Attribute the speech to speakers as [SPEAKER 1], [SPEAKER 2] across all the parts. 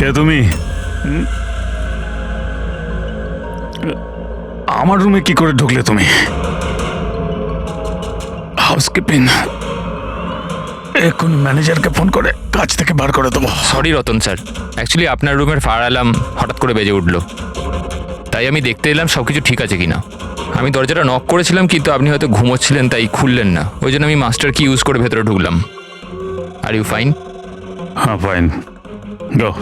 [SPEAKER 1] কে তুমি? আমার রুমে কি করে ঢুকলে তুমি? হাউসকিপিং, এখন ম্যানেজারকে ফোন করে কাজ থেকে বার করে দেবো।
[SPEAKER 2] সরি রতন স্যার, অ্যাকচুয়ালি আপনার রুমের ফায়ার অ্যালার্ম হঠাৎ করে বেজে উঠলো, তাই আমি দেখতে এলাম সব কিছু ঠিক আছে কিনা। আমি দরজাটা নক করেছিলাম কিন্তু আপনি হয়তো ঘুমোচ্ছিলেন তাই খুললেন না, ওই জন্য আমি মাস্টার কি ইউজ করে ভেতরে ঢুকলাম। Are you fine?
[SPEAKER 1] হ্যাঁ, ফাইন, গো।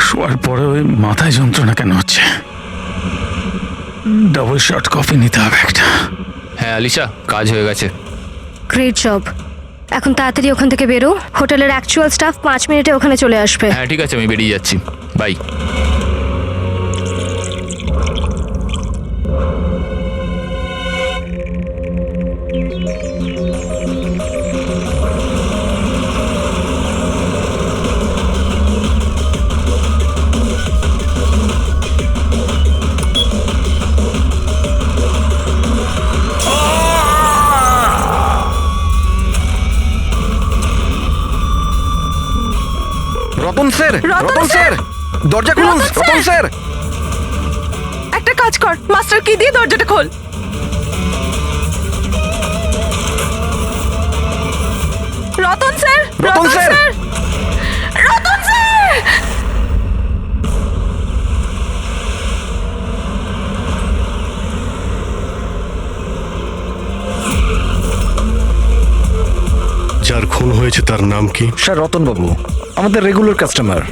[SPEAKER 1] শোয়ার পরে ওই মাথায় যন্ত্রণা কেন হচ্ছে? ডাবল শট কফি নিতে হবে একটা।
[SPEAKER 2] হ্যাঁ আলিশা, কাজ হয়ে গেছে।
[SPEAKER 3] Great job. এখন তাড়াতাড়ি ওখান থেকে বেরো, হোটেলের অ্যাকচুয়াল স্টাফ 5 মিনিটে ওখানে চলে আসবে।
[SPEAKER 2] হ্যাঁ ঠিক আছে, আমি বেরিয়ে যাচ্ছি, bye.
[SPEAKER 4] Ratan sir,
[SPEAKER 5] Ratan
[SPEAKER 4] sir, দরজা খুলুন। রতন স্যার,
[SPEAKER 5] একটা কাজ কর, মাস্টার কি দিয়ে দরজাটা খোল। Ratan sir,
[SPEAKER 4] Ratan sir.
[SPEAKER 5] Ratan sir.
[SPEAKER 6] যার খুন হয়েছে তার নাম কি?
[SPEAKER 4] স্যার রতন বাবু আমাদের রেগুলার কাস্টমার,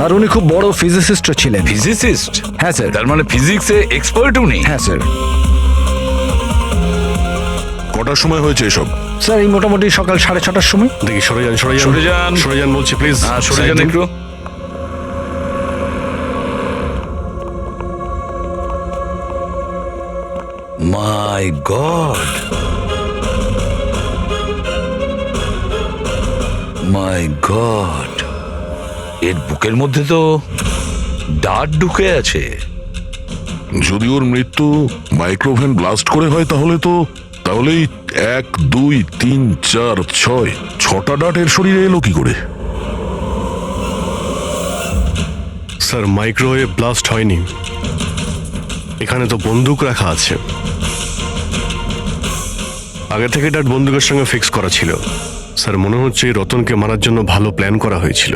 [SPEAKER 4] আর উনি খুব বড় ফিজিসিস্টও ছিলেন।
[SPEAKER 7] ফিজিসিস্ট?
[SPEAKER 4] হ্যাঁ স্যার।
[SPEAKER 7] তার মানে ফিজিক্সে এক্সপার্ট উনি?
[SPEAKER 4] হ্যাঁ স্যার।
[SPEAKER 6] কটার সময় হয়েছে এসব?
[SPEAKER 4] স্যার এই মোটামুটি সকাল 6:30টার সময়।
[SPEAKER 6] দেখি সরে যান,
[SPEAKER 7] সরে যান।
[SPEAKER 6] সরে যান বলছি, প্লিজ
[SPEAKER 7] হ্যাঁ, সরে যান একটু। মাই গড, মাই গড, এর বুকের মধ্যে তো ডার্ট ঢুকে আছে।
[SPEAKER 8] যদি ওর মৃত্যু মাইক্রোভেন ব্লাস্ট করে হয় তাহলেই 1, 2, 3, 4, 6 6টা ডাটের শরীরে এলো কি করে?
[SPEAKER 6] স্যার মাইক্রোওয়েভ ব্লাস্ট হয়নি, এখানে তো বন্দুক রাখা আছে। আগে থেকে ডাট বন্দুকের সঙ্গে ফিক্স করা ছিল। স্যার মনে হচ্ছে এই রতনকে মারার জন্য ভালো প্ল্যান করা হয়েছিল।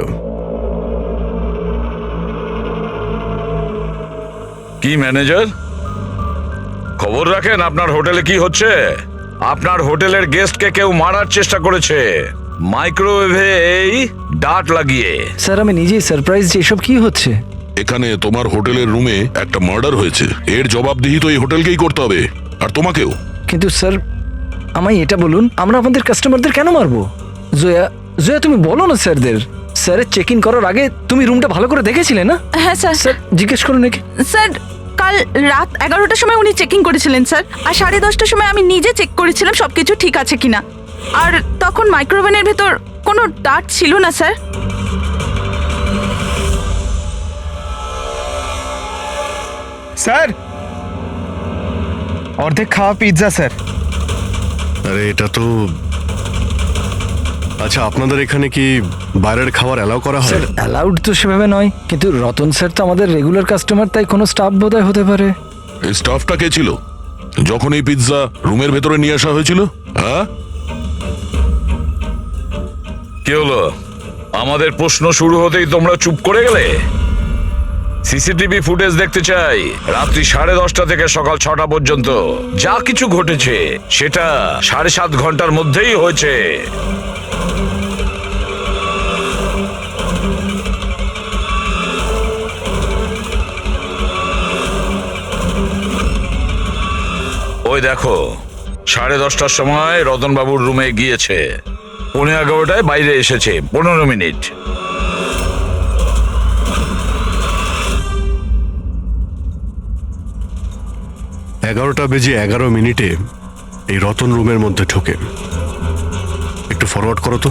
[SPEAKER 7] কি ম্যানেজার, খবর রাখেন আপনার হোটেলে কি হচ্ছে? আপনার হোটেলের গেস্টকে কেউ মারার চেষ্টা করেছে মাইক্রোওয়েভে এই ডার্ট লাগিয়ে।
[SPEAKER 4] স্যার আমি নিজেই সারপ্রাইজ যে এসব কি হচ্ছে।
[SPEAKER 8] এখানে তোমার হোটেলের রুমে একটা মার্ডার হয়েছে, এর জবাবদিহি তো এই হোটেলকেই করতে হবে, আর তোমাকেও।
[SPEAKER 4] কিন্তু স্যার আমায় এটা বলুন, আমরা আমাদের কাস্টমারদের কেন মারবো? জয়া, জয়া তুমি বলো না স্যারদের। স্যারের চেক ইন করার আগে তুমি রুমটা ভালো করে দেখেছিলে না?
[SPEAKER 5] হ্যাঁ স্যার।
[SPEAKER 4] স্যার জিজ্ঞেস করুন নাকি।
[SPEAKER 5] স্যার কাল রাত 11টার সময় উনি চেকিং করেছিলেন স্যার, আর 10:30টার সময় আমি নিজে চেক করেছিলাম সবকিছু ঠিক আছে কিনা, আর তখন মাইক্রোওভেনের ভেতর কোনো ডার্ট ছিল না স্যার।
[SPEAKER 9] স্যার অর্ধেক খাওয়া পিৎজা স্যার।
[SPEAKER 6] আরে এটা তো, আচ্ছা আপনাদের এখানে কি বাইরের খাবার অ্যালাউ করা হয়?
[SPEAKER 4] স্যার অ্যালাউড তো সেভাবে নয়, কিন্তু রতন স্যার তো আমাদের রেগুলার কাস্টমার, তাই কোনো স্টাফ বোধহয় হতে পারে।
[SPEAKER 8] এই স্টাফটা কে ছিল যখন এই পিৎজা রুমের ভেতরে নিয়ে আসা হয়েছিল? হ্যাঁ,
[SPEAKER 7] কি হলো? আমাদের প্রশ্ন শুরু হতেই তোমরা চুপ করে গেলে। সিসিটিভি ফুটেজ দেখতে চাই, রাত্রি 10:30 থেকে সকাল 6টা পর্যন্ত যা কিছু ঘটেছে সেটা 7.5 ঘন্টার মধ্যেই হয়েছে। ওই দেখো, 10:30টার সময় রতনবাবুর রুমে গিয়েছে, 11:15 বাইরে এসেছে, 15 মিনিট।
[SPEAKER 6] এগারোটা বেজে 11 মিনিটে এই রতন রুমের মধ্যে ঢোকে। একটু ফরওয়ার্ড করো তো।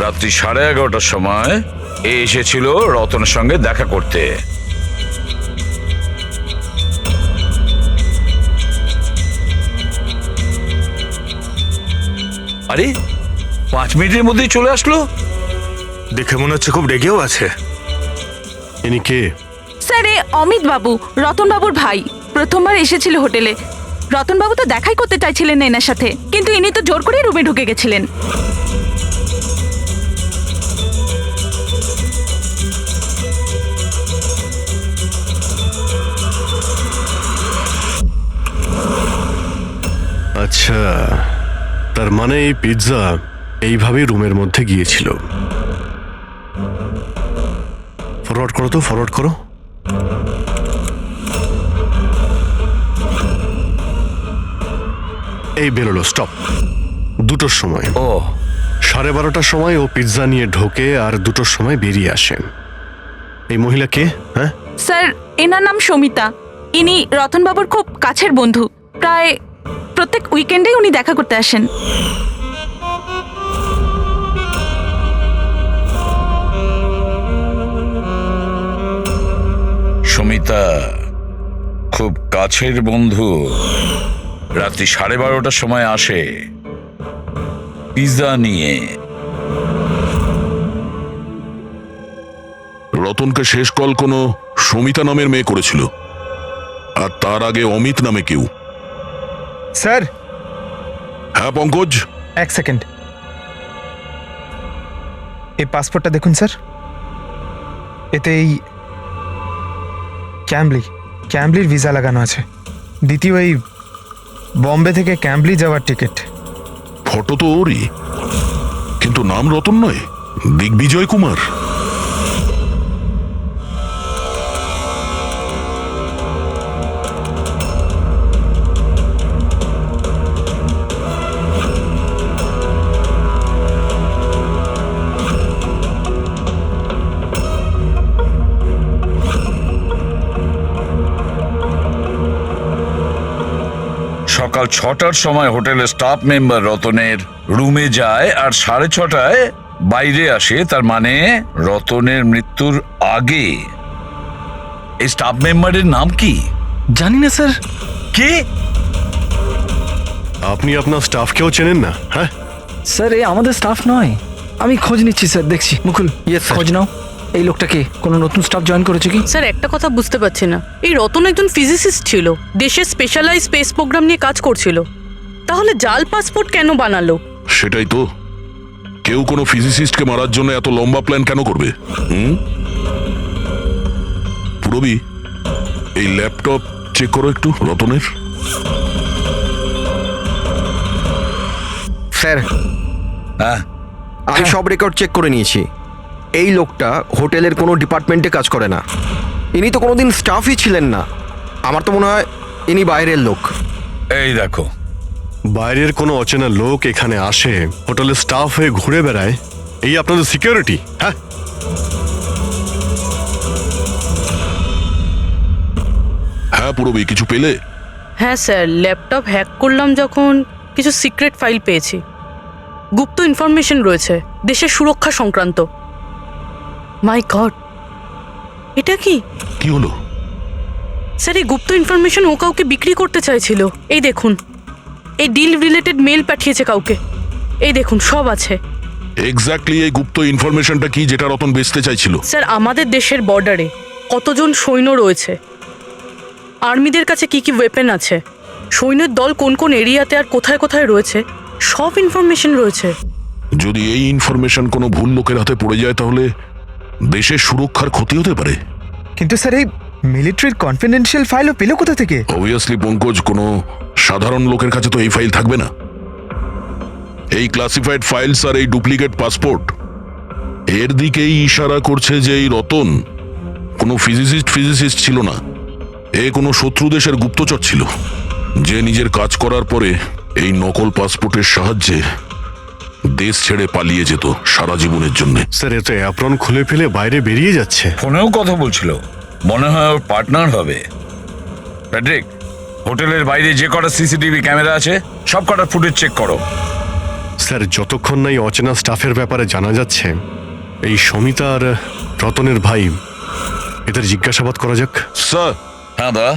[SPEAKER 7] রাত্রি 11:30টার সময় এ এসেছিল রতনের সঙ্গে দেখা করতে। আরে 5 মিনিটের মধ্যেই চলে আসলো।
[SPEAKER 1] দেখে মনে হচ্ছে খুব রেগেও আছে।
[SPEAKER 6] ইনি কে?
[SPEAKER 5] স্যার এ অমিত বাবু, রতন বাবুর ভাই। প্রথমবার এসেছিল হোটেলে। রতন বাবু তো দেখাই করতে চাইছিলেন না এনার সাথে, কিন্তু ইনি তো জোর করে রুমে ঢুকে গেছিলেন।
[SPEAKER 6] আচ্ছা, তার মানে এই পিৎজা এইভাবেই রুমের মধ্যে গিয়েছিল। ফরওয়ার্ড করো তো, ফরওয়ার্ড করো। এই বেরোলো, স্টপ। 2টোর সময়,
[SPEAKER 7] ও
[SPEAKER 6] 12:30টার সময় ও পিৎজা নিয়ে ঢোকে আর 2টোর সময় বেরিয়ে আসেন। এই মহিলা কে? হ্যাঁ,
[SPEAKER 5] স্যার এনার নাম সমিতা। ইনি রতন বাবুর খুব কাছের বন্ধু। প্রায় প্রত্যেক উইকেন্ডেই উনি দেখা করতে আসেন।
[SPEAKER 7] সুমিতা খুব কাছের বন্ধু, রাত্রি 12:30টার সময় আসে পিৎজা নিয়ে।
[SPEAKER 8] রতনকে শেষ কল কোনো সমিতা নামের মেয়ে করেছিল, আর তার আগে অমিত নামে কেউ।
[SPEAKER 9] স্যার
[SPEAKER 8] হ্যাঁ পঙ্কজ,
[SPEAKER 9] 1 সেকেন্ড। এই পাসপোর্টটা দেখুন স্যার। এতে এই ক্যাম্বলির ভিসা লাগানো আছে। দ্বিতীয় এই বম্বে থেকে ক্যাম্বলি যাওয়ার টিকিট।
[SPEAKER 8] ফটো তো ওরই, কিন্তু নাম রতন নয়, দিগ্বিজয় কুমার।
[SPEAKER 7] সকাল 6টার সময় হোটেলের স্টাফ মেম্বার রতনের রুমে যায় আর 6:30টায় বাইরে আসে। তার মানে রতনের মৃত্যুর আগে। এই স্টাফ মেম্বারের নাম কি?
[SPEAKER 4] জানি না স্যার।
[SPEAKER 7] কে?
[SPEAKER 6] আপনি আপনার স্টাফকেও চেনেন না? হ্যাঁ,
[SPEAKER 4] স্যার এ আমাদের স্টাফ নয়। আমি খোঁজ নিচ্ছি স্যার, দেখছি। মুকুল, খোঁজ নাও। এই লোকটা কে? কোনো নতুন স্টাফ জয়েন করেছে কি?
[SPEAKER 10] স্যার একটা কথা বুঝতে পারছি না, এই রতন একজন ফিজিসিস্ট ছিল, দেশের স্পেশালাইজ স্পেস প্রোগ্রাম নিয়ে কাজ করছিল, তাহলে জাল পাসপোর্ট কেন বানালো?
[SPEAKER 8] সেটাই তো, কেউ কোনো ফিজিসিস্টকে মারার জন্য এত লম্বা প্ল্যান কেন করবে? পুরবি, এই ল্যাপটপ চেক করো একটু রতনের।
[SPEAKER 11] স্যার
[SPEAKER 7] হ্যাঁ,
[SPEAKER 11] আমি সব রেকর্ড চেক করে নিয়েছি। এই লোকটা হোটেলের কোনো ডিপার্টমেন্টে কাজ করে না। ইনি তো কোনোদিন স্টাফই ছিলেন না। আমার তো মনে হয় ইনি বাইরের লোক।
[SPEAKER 7] এই দেখো,
[SPEAKER 6] বাইরের কোনো অচেনা লোক এখানে আসে, হোটেলের স্টাফ হয়ে ঘুরে বেড়ায়, এই আপনাদের সিকিউরিটি? হ্যাঁ,
[SPEAKER 8] হ্যাঁ পুরবি, কিছু পেলে?
[SPEAKER 10] হ্যাঁ স্যার, ল্যাপটপ হ্যাক করলাম যখন কিছু সিক্রেট ফাইল পেয়েছি। গুপ্ত ইনফরমেশন রয়েছে দেশের সুরক্ষা সংক্রান্ত। মাই গড, এটা কি?
[SPEAKER 8] কি হলো?
[SPEAKER 10] স্যার এই গুপ্ত ইনফরমেশন ও কাউকে বিক্রি করতে চাইছিল। এই দেখুন, এই ডিল রিলেটেড মেল পাঠিয়েছে কাউকে। এই দেখুন, সব আছে।
[SPEAKER 8] এক্স্যাক্টলি এই গুপ্ত ইনফরমেশনটা কি যেটা রতন বেচতে চাইছিল?
[SPEAKER 10] স্যার আমাদের দেশের বর্ডারে কতজন সৈন্য রয়েছে, আর্মিদের কাছে কি কি ওয়েপেন আছে, সৈন্যের দল কোন কোন এরিয়াতে আর কোথায় কোথায় রয়েছে, সব ইনফরমেশন রয়েছে।
[SPEAKER 8] যদি এই ইনফরমেশন কোনো ভুল লোকের হাতে পড়ে যায় তাহলে দেশের সুরক্ষার ক্ষতি হতে পারে।
[SPEAKER 9] কিন্তু স্যার এই মিলিটারির কনফিডেন্সিয়াল ফাইলও পেল কোথা থেকে?
[SPEAKER 8] অবভিয়াসলি পঙ্কজ, কোনো সাধারণ লোকের কাছে তো এই ফাইল থাকবে না। এই ক্লাসিফাইড ফাইলস আর এই ডুপ্লিকেট পাসপোর্ট এর দিকেই ইশারা করছে যে এই রতন কোনো ফিজিসিস্ট ছিল না। এ কোনো শত্রু দেশের গুপ্তচর ছিল, যে নিজের কাজ করার পরে এই নকল পাসপোর্টের সাহায্যে দেশ ছেড়ে পালিয়ে যেত সারা জীবনের জন্য।
[SPEAKER 6] স্যার এ তো অ্যাপ্রন খুলে ফেলে বাইরে বেরিয়ে যাচ্ছে।
[SPEAKER 7] ফোনেও কথা বলছিল, মনে হয় ওর পার্টনার হবে। প্যাট্রিক, হোটেলের বাইরে যে কটা সিসিটিভি ক্যামেরা আছে সব কটার ফুটেজ চেক করো।
[SPEAKER 6] স্যার যতক্ষণ না এই অচেনা স্টাফের ব্যাপারে জানা যাচ্ছে, এই সমিতা আর রতনের ভাই, এদের জিজ্ঞাসাবাদ করা যাক।
[SPEAKER 8] স্যার
[SPEAKER 7] হ্যাঁ দা,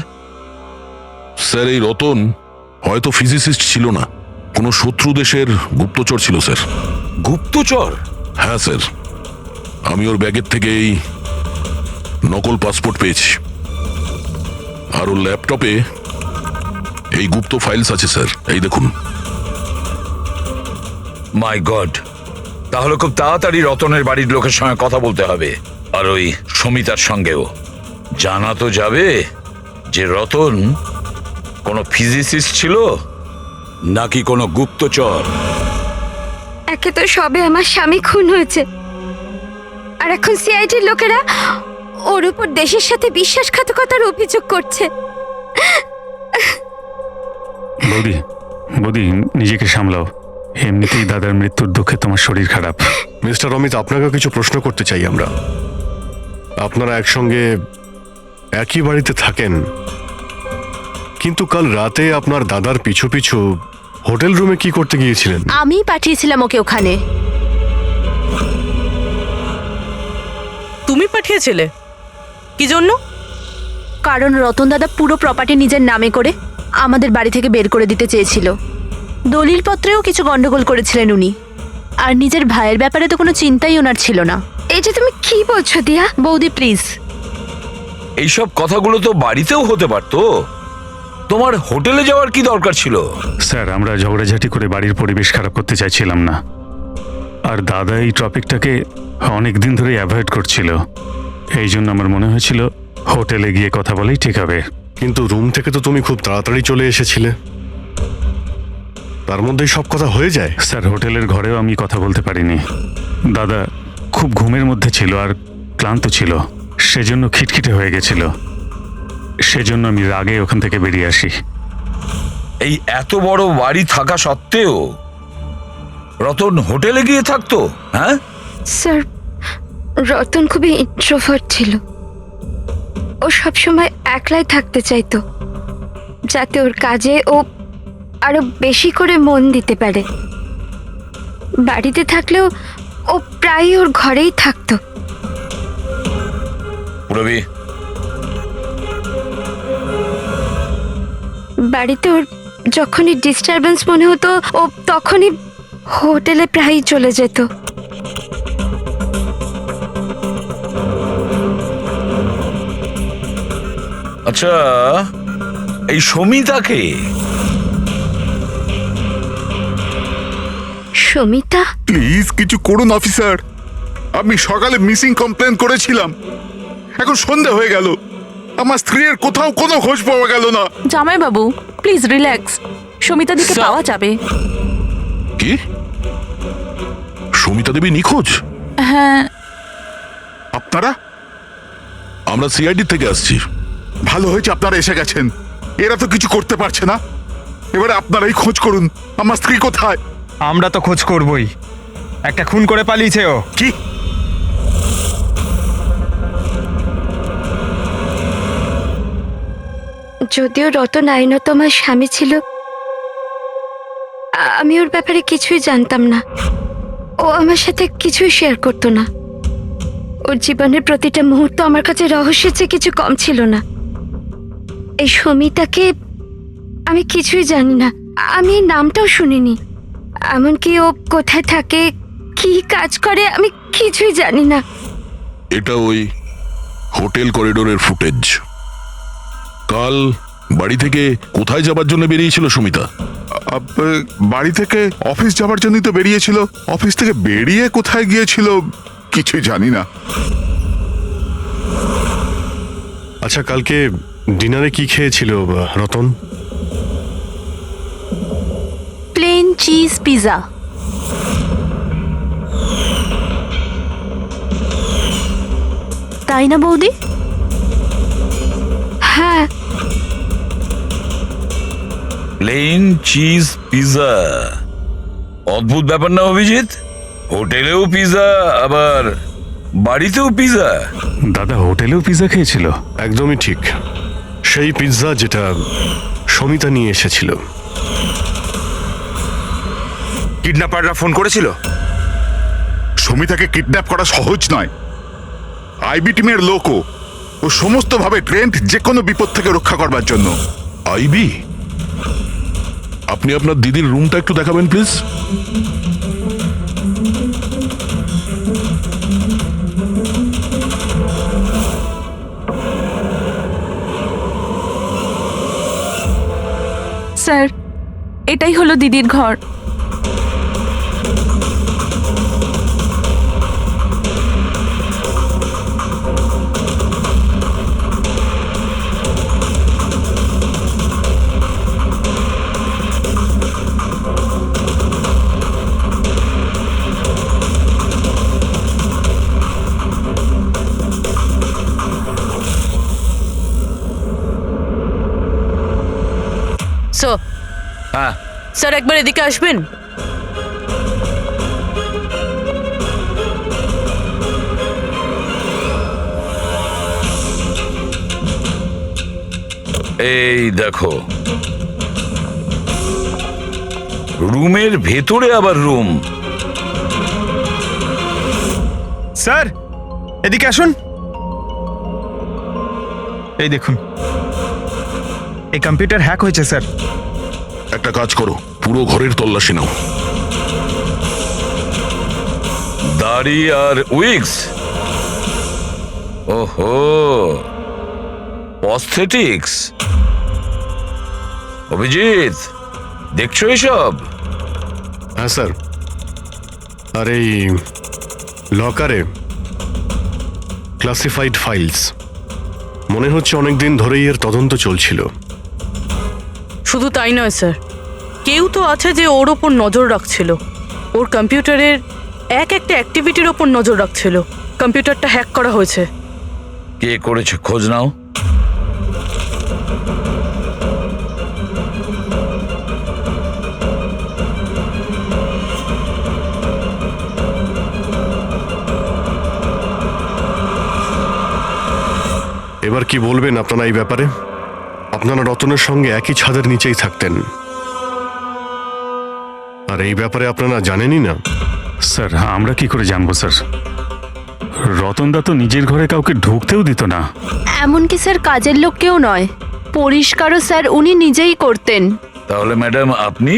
[SPEAKER 8] স্যার এই রতন হয়তো ফিজিসিস্ট ছিল না, কোনো শত্রু দেশের গুপ্তচর ছিল স্যার।
[SPEAKER 7] গুপ্তচর?
[SPEAKER 8] হ্যাঁ স্যার, আমি ওর ব্যাগের থেকে এই নকল পাসপোর্ট পেয়েছি, আর ওর ল্যাপটপে এই গুপ্ত ফাইলস আছে স্যার, এই দেখুন।
[SPEAKER 7] মাই গড, তাহলে খুব তাড়াতাড়ি রতনের বাড়ির লোকের সঙ্গে কথা বলতে হবে, আর ওই সমিতার সঙ্গেও। জানা তো যাবে যে রতন কোনো ফিজিসিস্ট ছিল নাকি কোনো গুপ্তচর।
[SPEAKER 3] একে তো সবে আমার স্বামী খুন হয়েছে, আর এখন সিআইডির লোকেরা ওর উপর দেশের সাথে বিশ্বাসঘাতকতার অভিযোগ করছে।
[SPEAKER 1] বৌদি, বৌদি নিজেকে সামলাও, এমনিতেই দাদার মৃত্যুর দুঃখে তোমার শরীর খারাপ।
[SPEAKER 6] মিস্টার অমিত, আপনাকেও কিছু প্রশ্ন করতে চাই আমরা। আপনারা একসঙ্গে একই বাড়িতে থাকেন, কিন্তু কাল রাতে আপনার দাদার পিছু পিছু হোটেল রুমে কি করতে গিয়েছিলেন?
[SPEAKER 3] আমি পাঠিয়েছিলাম ওকে ওখানে।
[SPEAKER 10] তুমি পাঠিয়েছিলে? কি জন্য?
[SPEAKER 3] কারণ রতন দাদা পুরো প্রপার্টি নিজের নামে করে আমাদের বাড়ি থেকে বের করে দিতে চেয়েছিল। দলিলপত্রেও কিছু গন্ডগোল করেছিলেন উনি, আর নিজের ভাইয়ের ব্যাপারে তো কোনো চিন্তাই ওনার ছিল না। এই যে তুমি কি বলছো দিয়া? বৌদি প্লিজ।
[SPEAKER 7] এইসব কথাগুলো তো বাড়িতেও হতে পারতো, তোমার হোটেলে যাওয়ার কি দরকার ছিল?
[SPEAKER 1] স্যার, আমরা ঝগড়াঝাটি করে বাড়ির পরিবেশ খারাপ করতে চাইছিলাম না, আর দাদা এই টপিকটাকে অনেক দিন ধরে অ্যাভয়েড করছিল। এই জন্য আমার মনে হয়েছিল হোটেলে গিয়ে কথা বলেই ঠিক হবে।
[SPEAKER 6] কিন্তু রুম থেকে তো তুমি খুব তাড়াতাড়ি চলে এসেছিলে, তার মধ্যেই সব কথা হয়ে যায়।
[SPEAKER 1] স্যার, হোটেলের ঘরেও আমি কথা বলতে পারিনি। দাদা খুব ঘুমের মধ্যে ছিল আর ক্লান্ত ছিল, সেজন্য খিটখিটে হয়ে গেছিল। সেজন্য আমি রাগে ওখান থেকে বেরিয়ে আসি।
[SPEAKER 7] এই এত বড় বাড়ি থাকা সত্ত্বেও রতন হোটেলে গিয়ে থাকতো? হ্যাঁ
[SPEAKER 3] স্যার, রতন খুবই ইন্ট্রোভার্ট ছিল। ও সবসময় একলাই থাকতে চাইতো, যাতে ওর কাজে ও আরো বেশি করে মন দিতে পারে। বাড়িতে থাকলেও ও প্রায়ই ওর ঘরেই থাকতো।
[SPEAKER 7] রবি,
[SPEAKER 3] বাড়িতে ওর যখনই ডিস্টারবেন্স মনে হতো ও তখনই হোটেলে প্রায়ই চলে যেত।
[SPEAKER 7] আচ্ছা এই সমিতাকে?
[SPEAKER 3] সমিতা?
[SPEAKER 12] প্লিজ কিছু করুন অফিসার, আমি সকালে মিসিং কমপ্লেন করেছিলাম, এখন সন্ধে হয়ে গেল, আমার স্ত্রীর কোথাও কোনো খোঁজ পাওয়া গেল না।
[SPEAKER 5] জামাইবাবু প্লিজ রিল্যাক্স, সমিতা দিকে
[SPEAKER 2] স্যার।
[SPEAKER 5] পাওয়া যাবে।
[SPEAKER 8] কি? সমিতা দেবী নিখোঁজ?
[SPEAKER 5] হ্যাঁ।
[SPEAKER 12] আপনারা?
[SPEAKER 8] আমরা সিআইডি থেকে আসছি।
[SPEAKER 12] ভালো হয়েছে আপনারা এসে গেছেন, এরা তো কিছু করতে পারছে না, এবারে আপনারাই খোঁজ করুন, আমার স্ত্রী কোথায়?
[SPEAKER 9] আমরা তো খোঁজ করবই, একটা খুন করে পালিয়েছে ও।
[SPEAKER 12] কি?
[SPEAKER 3] যদিও রতন আইনত আমার স্বামী ছিল, আমি ওর ব্যাপারে কিছুই জানতাম না। ও আমার সাথে কিছুই শেয়ার করতো না। ওর জীবনের প্রতিটা মুহূর্ত আমার কাছে রহস্যের চেয়ে কিছু কম ছিল না। এই সমিতাকে আমি কিছুই জানি না, আমি এই নামটাও শুনিনি। এমনকি ও কোথায় থাকে, কি কাজ করে, আমি কিছুই জানি না।
[SPEAKER 8] এটা ওই হোটেল করিডোরের ফুটেজ। কাল বাড়ি থেকে কোথায় যাবার জন্য বেরিয়েছিল সুমিতা?
[SPEAKER 12] বাড়ি থেকে অফিস যাবার জন্যই তো বেরিয়েছিল, অফিস থেকে বেরিয়ে কোথায় গিয়েছিল কিছুই জানি না।
[SPEAKER 6] আচ্ছা, কালকে ডিনারে কি খেয়েছিল রতন?
[SPEAKER 3] Plane cheese pizza. তাই না বৌদি? হ্যাঁ।
[SPEAKER 7] প্লেন চিজ পিজা, অদ্ভুত ব্যাপার না অভিজিৎ? হোটেলেও পিজা আবার বাড়িতেও পিজা।
[SPEAKER 1] দাদা হোটেলেও পিৎজা খেয়েছিল?
[SPEAKER 6] একদমই ঠিক, সেই পিৎজা যেটা সমিতা নিয়ে এসেছিল।
[SPEAKER 12] কিডন্যাপাররা ফোন করেছিল? সমিতাকে কিডন্যাপ করা সহজ নয়। আইবি টিমের লোকও ও সমস্তভাবে ট্রেন্ড যে কোনো বিপদ থেকে রক্ষা করবার জন্য।
[SPEAKER 8] আইবি, আপনি আপনার দিদির রুমটা একটু দেখাবেন প্লিজ।
[SPEAKER 5] স্যার, এটাই হলো দিদির ঘর।
[SPEAKER 2] হ্যাঁ
[SPEAKER 10] স্যার, একবার এদিকে আসবেন।
[SPEAKER 7] এই দেখো, রুমের ভেতরে আবার রুম।
[SPEAKER 9] স্যার, এদিকে আসুন। এই দেখুন, এই কম্পিউটার হ্যাক হয়েছে স্যার।
[SPEAKER 8] একটা কাজ করো, পুরো ঘরের তল্লাশি নাও।
[SPEAKER 7] দাড়ি আর উইগস, ওহো, প্রস্থেটিক্স। অভিজিৎ, দেখছো এসব?
[SPEAKER 6] হ্যাঁ স্যার। আর এই লকারে ক্লাসিফাইড ফাইলস, মনে হচ্ছে অনেকদিন ধরেই এর তদন্ত চলছিল।
[SPEAKER 10] শুধু তাই নয় স্যার, কেউ তো আছে যে ওর ওপর নজর রাখছিল, ওর কম্পিউটারের একটা অ্যাক্টিভিটির ওপর নজর রাখছিল। কম্পিউটারটা হ্যাক করা হয়েছে।
[SPEAKER 7] কে করেছে খোঁজ নাও।
[SPEAKER 6] এবার কি বলবেন আপনারা এই ব্যাপারে? আপনারা রতনের সঙ্গে একই ছাদের নিচেই থাকতেন, আর এই ব্যাপারে আপনারা জানেনই না।
[SPEAKER 1] স্যার, আমরা কি করে জানবো স্যার? রতনদা তো নিজের ঘরে কাউকে ঢুকতেও দিত না।
[SPEAKER 3] এমনকি স্যার কাজের লোককেও নয়, পরিষ্কারও স্যার উনি নিজেই করতেন।
[SPEAKER 7] তাহলে ম্যাডাম, আপনি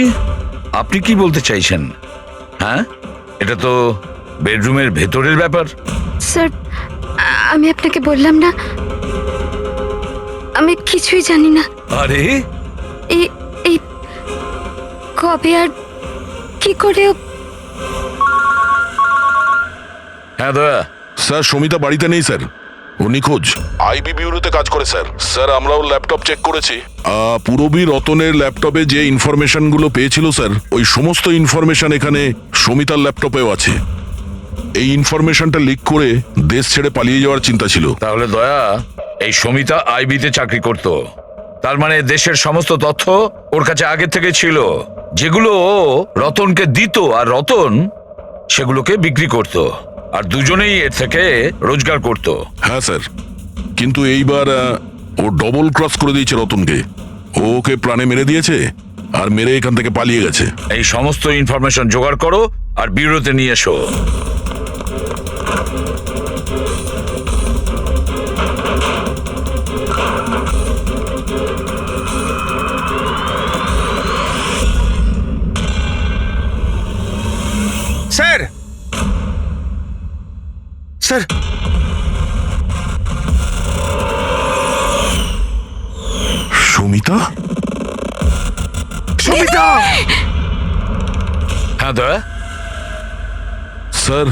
[SPEAKER 7] আপনি কি বলতে চাইছেন? হ্যাঁ, এটা তো বেডরুমের ভেতরের ব্যাপার।
[SPEAKER 3] স্যার, আমি আপনাকে বললাম না, আমি কিছুই জানি না।
[SPEAKER 7] আরে,
[SPEAKER 3] এই এই কবে আর কি করে
[SPEAKER 7] হ্যাঁ দয়া।
[SPEAKER 8] স্যার, সমিতা বাড়িতে নেই স্যার, ও নিখোঁজ। আইবি বিউরোতে কাজ করে স্যার। স্যার, আমরাও ল্যাপটপ চেক করেছি। পুরবী রতনের ল্যাপটপে যে ইনফরমেশনগুলো পেয়েছিল স্যার, ওই সমস্ত ইনফরমেশন এখানে সমিতার ল্যাপটপেও আছে। এই ইনফরমেশনটা লিক করে দেশ ছেড়ে পালিয়ে যাওয়ার চিন্তা ছিল।
[SPEAKER 7] তাহলে দয়া, এই সমিতা আইবিতে চাকরি করত, তার মানে দেশের সমস্ত তথ্য ওর কাছে আগে থেকে ছিল, যেগুলো ও রতনকে দিত, আর রতন সেগুলোকে বিক্রি করত, আর দুজনেই এর থেকে রোজগার করত।
[SPEAKER 8] হ্যাঁ স্যার, কিন্তু এইবার ও ডবল ক্রস করে দিয়েছে রতনকে। ও ওকে প্রাণে মেরে দিয়েছে আর মেরে এখান থেকে পালিয়ে গেছে।
[SPEAKER 7] এই সমস্ত ইনফরমেশন জোগাড় করো আর ব্যুরোতে নিয়ে এসো।
[SPEAKER 9] Sir, sir,
[SPEAKER 8] Samita?
[SPEAKER 9] সমিতা!
[SPEAKER 7] হ্যাঁ দয়া।
[SPEAKER 8] স্যার,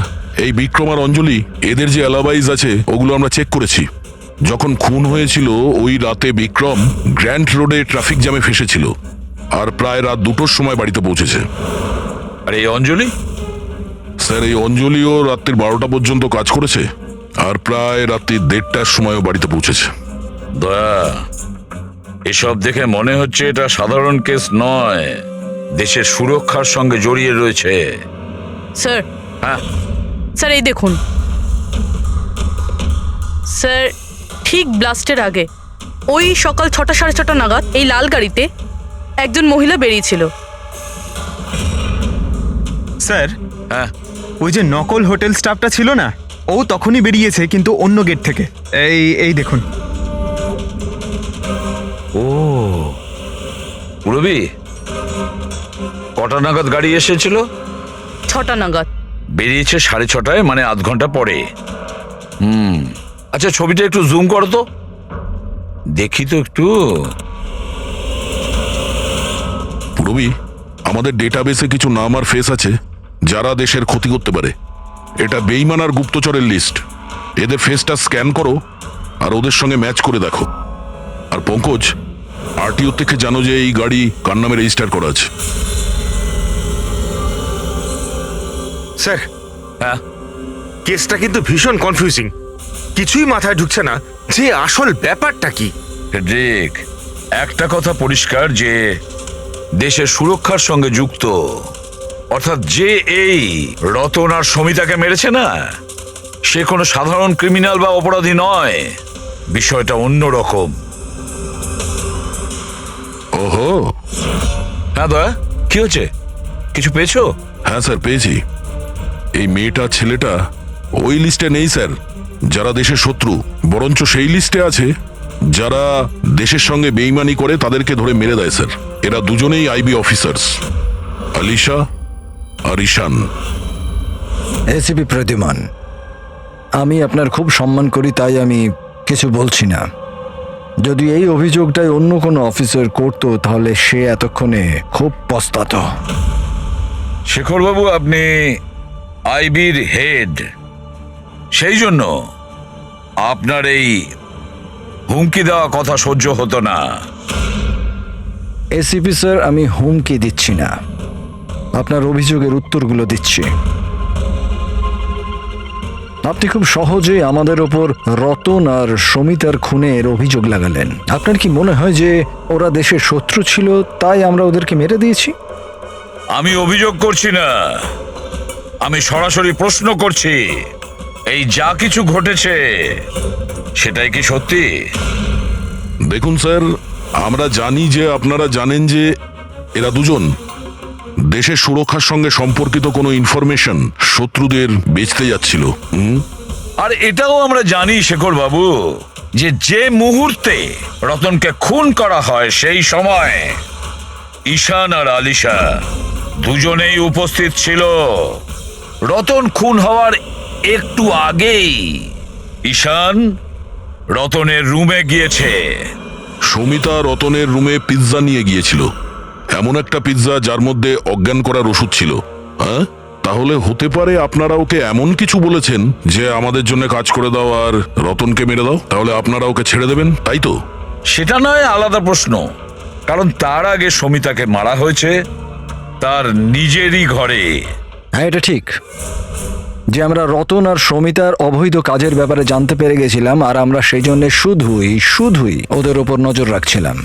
[SPEAKER 8] এই বিক্রম আর অঞ্জলি, এদের যে অ্যালাবাইজ আছে ওগুলো আমরা চেক করেছি। যখন খুন হয়েছিল ওই রাতে বিক্রম গ্র্যান্ড রোডে ট্রাফিক জ্যামে ফেসেছিল, আর প্রায় রাত 2টোর সময় বাড়িতে পৌঁছেছে।
[SPEAKER 7] আর এই অঞ্জলি?
[SPEAKER 8] স্যার, এই অঞ্জলিও রাত্রির 12টা পর্যন্ত কাজ করেছে, আর প্রায় রাত্রি 1:30টার সময়ও বাড়িতে পৌঁছেছে।
[SPEAKER 7] দয়া, এসব দেখে মনে হচ্ছে এটা সাধারণ কেস নয়, দেশের সুরক্ষার সঙ্গে জড়িয়ে রয়েছে।
[SPEAKER 10] স্যার,
[SPEAKER 7] হ্যাঁ
[SPEAKER 10] স্যার, এই দেখুন স্যার, ঠিক ব্লাস্টের আগে ওই সকাল 6টা 6:30 নাগাদ এই লাল গাড়িতে একজন মহিলা বেরিয়েছিল।
[SPEAKER 9] স্যার,
[SPEAKER 7] হ্যাঁ
[SPEAKER 9] ওই যে নকল হোটেল স্টাফটা ছিল না, ও তখনই বেরিয়েছে কিন্তু অন্য গেট থেকে। এই দেখুন।
[SPEAKER 7] ও পুরবি, কটা নাগাদ গাড়ি এসেছিল?
[SPEAKER 10] 6টা নাগাদ।
[SPEAKER 7] বেরিয়েছে 6:30, মানে আধ ঘন্টা পরে। আচ্ছা ছবিটা একটু জুম করো তো, দেখি তো একটু।
[SPEAKER 8] পুরবি, আমাদের ডেটাবেসে কিছু নাম আর ফেস আছে যারা দেশের ক্ষতি করতে পারে। এটা বেইমান আর গুপ্তচরের লিস্ট। এদের ফেসটা স্ক্যান করো আর ওদের সঙ্গে ম্যাচ করে দেখো। আর পঙ্কজ, আরটিও থেকে জানো যে এই গাড়ি কার নামে রেজিস্টার করা আছে।
[SPEAKER 13] স্যার,
[SPEAKER 7] হ্যাঁ
[SPEAKER 13] কেসটা কিন্তু ভীষণ কনফিউজিং। কিছুই মাথায় ঢুকছে না যে আসল ব্যাপারটা কি।
[SPEAKER 7] ফেডরিক, একটা কথা পরিষ্কার যে দেশের সুরক্ষার সঙ্গে যুক্ত, অর্থাৎ যে এই রতন আর সমিতাকে মেরেছে না, সে কোনো সাধারণ ক্রিমিনাল বা অপরাধী নয়। বিষয়টা অন্যরকম।
[SPEAKER 8] ওহো,
[SPEAKER 7] হ্যাঁ দয়া, কি হচ্ছে? কিছু পেয়েছো?
[SPEAKER 8] হ্যাঁ স্যার, পেয়েছি। এই মেয়েটা ছেলেটা ওই লিস্টে নেই স্যার যারা দেশের শত্রু, বরঞ্চ সেই লিস্টে আছে যারা দেশের সঙ্গে বেইমানি করে তাদেরকে ধরে মেরে দেয় স্যার। এরা দুজনেই আইবি অফিসার্স, আলিশা আর ঈশান।
[SPEAKER 4] এসিপি প্রতিমান, আমি আপনার খুব সম্মান করি, তাই আমি কিছু বলছি না। যদি এই অভিযোগটাই অন্য কোনো অফিসার করতো তাহলে সে এতক্ষণে খুব পস্তাতো।
[SPEAKER 7] শেখরবাবু, আপনি আইবির হেড, সেই জন্য আপনার এই হুমকি দেওয়া কথা সহ্য হতো না।
[SPEAKER 4] এসিপি স্যার, আমি হুমকি দিচ্ছি না, আপনার অভিযোগের উত্তরগুলো দিচ্ছি। আপনি খুব সহজেই আমাদের ওপর রতন আর সমিতার খুনের অভিযোগ লাগালেন। আপনার কি মনে হয় যে ওরা দেশের শত্রু ছিল তাই আমরা ওদেরকে মেরে দিয়েছি?
[SPEAKER 7] আমি অভিযোগ করছি না, আমি সরাসরি প্রশ্ন করছি। এই যা কিছু ঘটেছে সেটাই কি সত্যি?
[SPEAKER 8] দেখুন স্যার, আমরা জানি যে আপনারা জানেন যে এরা দুজন দেশের সুরক্ষার সঙ্গে সম্পর্কিত কোনো ইনফরমেশন শত্রুদের বেচতে যাচ্ছিল।
[SPEAKER 7] আর এটাও আমরা জানি শেখর বাবু যে যে মুহূর্তে রতনকে খুন করা হয় সেই সময় ঈশান আর আলিশা দুজনেই উপস্থিত ছিল। রতন খুন হওয়ার একটু আগেই ঈশান রতনের রুমে গিয়েছে।
[SPEAKER 8] সমিতা রতনের রুমে পিৎজা নিয়ে গিয়েছিল, এমন একটা পিৎজা যার মধ্যে অজ্ঞান করার ওষুধ ছিল। হ্যাঁ, তাহলে হতে পারে আপনারা ওকে এমন কিছু বলেছেন যে আমাদের জন্য কাজ করে দাও আর রতনকে মেরে দাও, তাহলে আপনারা ওকে ছেড়ে দেবেন, তাই তো?
[SPEAKER 7] সেটা নয় আলাদা প্রশ্ন, কারণ তার আগে সমিতাকে মারা হয়েছে তার নিজেরই ঘরে।
[SPEAKER 4] হ্যাঁ, এটা ঠিক যে আমরা রতন আর সমিতার অবৈধ কাজের ব্যাপারে জানতে পেরে গেছিলাম, আর আমরা সেই জন্য শুধুই ওদের ওপর নজর রাখছিলাম।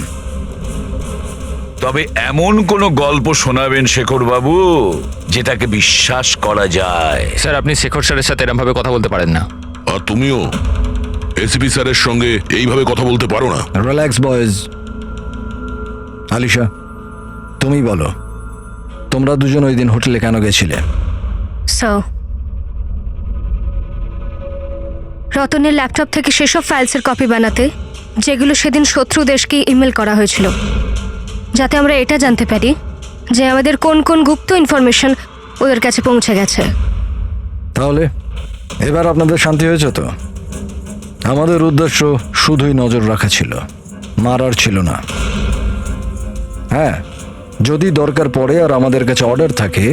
[SPEAKER 7] তবে এমন কোনো গল্প শোনাবেন শেখর বাবু যেটাকে বিশ্বাস করা যায়?
[SPEAKER 2] স্যার, আপনি শেখর স্যারের সাথে এরকম ভাবে কথা বলতে পারেন না।
[SPEAKER 8] আর তুমিও এসিপি স্যারের সঙ্গে এইভাবে কথা বলতে পারো না।
[SPEAKER 4] Relax boys. আলিশা, তুমি বলো, তোমরা দুজন ওই দিন হোটেলে কেন গেছিলে?
[SPEAKER 3] স্যার, রতনের ল্যাপটপ থেকে সেসব ফাইলসের কপি বানাতে যেগুলো সেদিন শত্রু দেশকে ইমেল করা হয়েছিল, যাতে আমরা এটা জানতে পারি যে আমাদের কোন কোন গুপ্ত ইনফরমেশন ওদের কাছে পৌঁছে গেছে।
[SPEAKER 4] তাহলে এবার আপনাদের শান্তি হয়েছে তো? আমাদের উদ্দেশ্য শুধুই নজর রাখা ছিল, মারার ছিল না। হ্যাঁ, যদি দরকার পড়ে আর আমাদের কাছে অর্ডার থাকে